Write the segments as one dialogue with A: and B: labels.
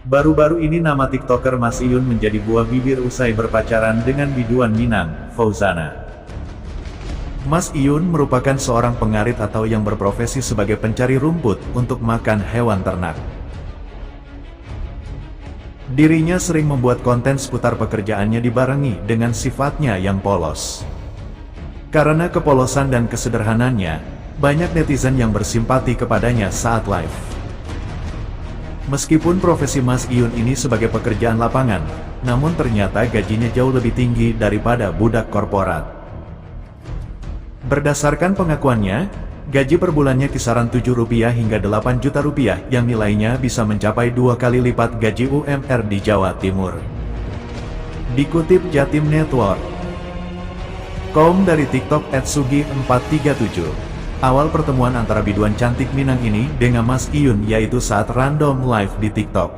A: Baru-baru ini nama TikToker Mas Iyun menjadi buah bibir usai berpacaran dengan biduan Minang, Fauzana. Mas Iyun merupakan seorang pengarit atau yang berprofesi sebagai pencari rumput untuk makan hewan ternak. Dirinya sering membuat konten seputar pekerjaannya dibarengi dengan sifatnya yang polos. Karena kepolosan dan kesederhanannya, banyak netizen yang bersimpati kepadanya saat live. Meskipun profesi Mas Iyun ini sebagai pekerjaan lapangan, namun ternyata gajinya jauh lebih tinggi daripada budak korporat. Berdasarkan pengakuannya, gaji per bulannya kisaran Rp7 hingga Rp8 juta yang nilainya bisa mencapai 2 kali lipat gaji UMR di Jawa Timur. Dikutip Jatim Network, dari TikTok @sugi437. Awal pertemuan antara biduan cantik Minang ini dengan Mas Iyun yaitu saat random live di TikTok.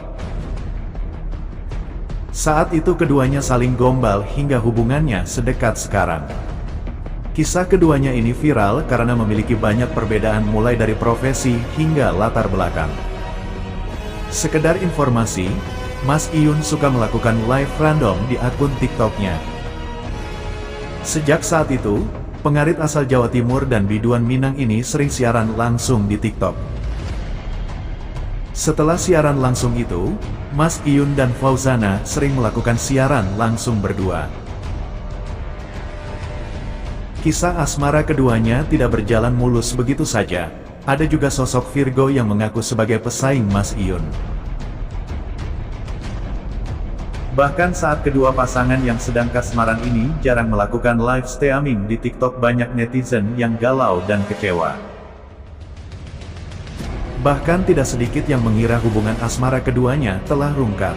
A: Saat itu keduanya saling gombal hingga hubungannya sedekat sekarang. Kisah keduanya ini viral karena memiliki banyak perbedaan mulai dari profesi hingga latar belakang. Sekedar informasi, Mas Iyun suka melakukan live random di akun TikToknya. Sejak saat itu, pengarit asal Jawa Timur dan biduan Minang ini sering siaran langsung di TikTok. Setelah siaran langsung itu, Mas Iyun dan Fauzana sering melakukan siaran langsung berdua. Kisah asmara keduanya tidak berjalan mulus begitu saja. Ada juga sosok Virgo yang mengaku sebagai pesaing Mas Iyun. Bahkan saat kedua pasangan yang sedang kasmaran ini jarang melakukan live streaming di TikTok, banyak netizen yang galau dan kecewa. Bahkan tidak sedikit yang mengira hubungan asmara keduanya telah rungkat.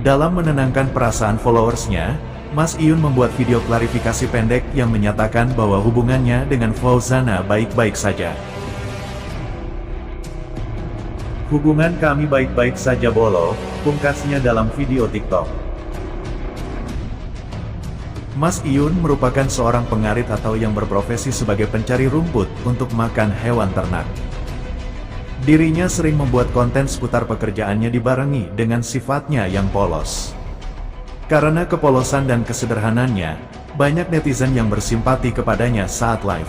A: Dalam menenangkan perasaan followersnya, Mas Iyun membuat video klarifikasi pendek yang menyatakan bahwa hubungannya dengan Fauzana baik-baik saja. "Hubungan kami baik-baik saja bolo," pungkasnya dalam video TikTok. Mas Iyun merupakan seorang pengarit atau yang berprofesi sebagai pencari rumput untuk makan hewan ternak. Dirinya sering membuat konten seputar pekerjaannya dibarengi dengan sifatnya yang polos. Karena kepolosan dan kesederhanannya, banyak netizen yang bersimpati kepadanya saat live.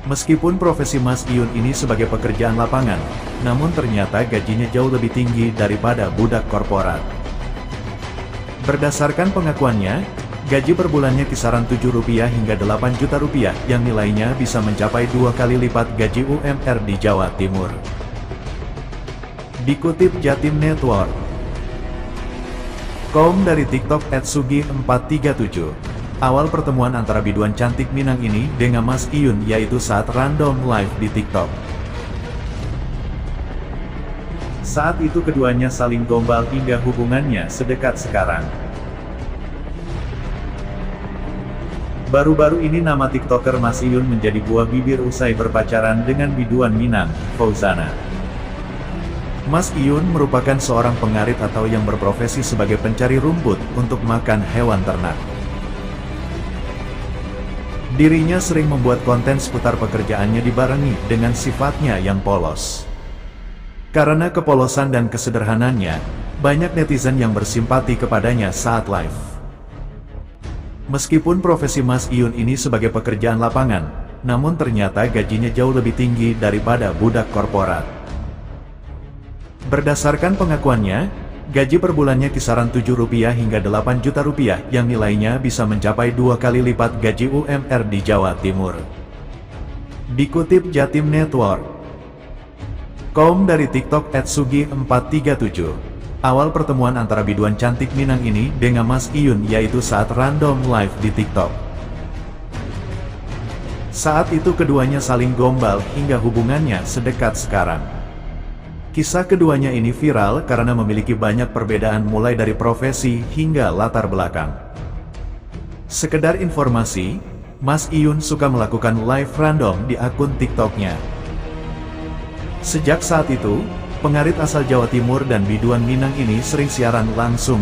A: Meskipun profesi Mas Iyun ini sebagai pekerjaan lapangan, namun ternyata gajinya jauh lebih tinggi daripada budak korporat. Berdasarkan pengakuannya, gaji per bulannya kisaran Rp7 hingga Rp8 Juta yang nilainya bisa mencapai 2 kali lipat gaji UMR di Jawa Timur. Dikutip Jatim Network, dari TikTok @sugi437. Awal pertemuan antara biduan cantik Minang ini dengan Mas Iyun yaitu saat random live di TikTok. Saat itu keduanya saling gombal hingga hubungannya sedekat sekarang. Baru-baru ini nama TikToker Mas Iyun menjadi buah bibir usai berpacaran dengan biduan Minang, Fauzana. Mas Iyun merupakan seorang pengarit atau yang berprofesi sebagai pencari rumput untuk makan hewan ternak. Dirinya sering membuat konten seputar pekerjaannya dibarengi dengan sifatnya yang polos. Karena kepolosan dan kesederhanannya, banyak netizen yang bersimpati kepadanya saat live. Meskipun profesi Mas Iyun ini sebagai pekerjaan lapangan, namun ternyata gajinya jauh lebih tinggi daripada budak korporat. Berdasarkan pengakuannya, gaji per bulannya kisaran Rp7 hingga Rp8 Juta yang nilainya bisa mencapai 2 kali lipat gaji UMR di Jawa Timur. Dikutip Jatim Network, dari TikTok @sugi437. Awal pertemuan antara biduan cantik Minang ini dengan Mas Iyun yaitu saat random live di TikTok. Saat itu keduanya saling gombal hingga hubungannya sedekat sekarang. Kisah keduanya ini viral karena memiliki banyak perbedaan mulai dari profesi hingga latar belakang. Sekedar informasi, Mas Iyun suka melakukan live random di akun TikToknya. Sejak saat itu, pengarit asal Jawa Timur dan biduan Minang ini sering siaran langsung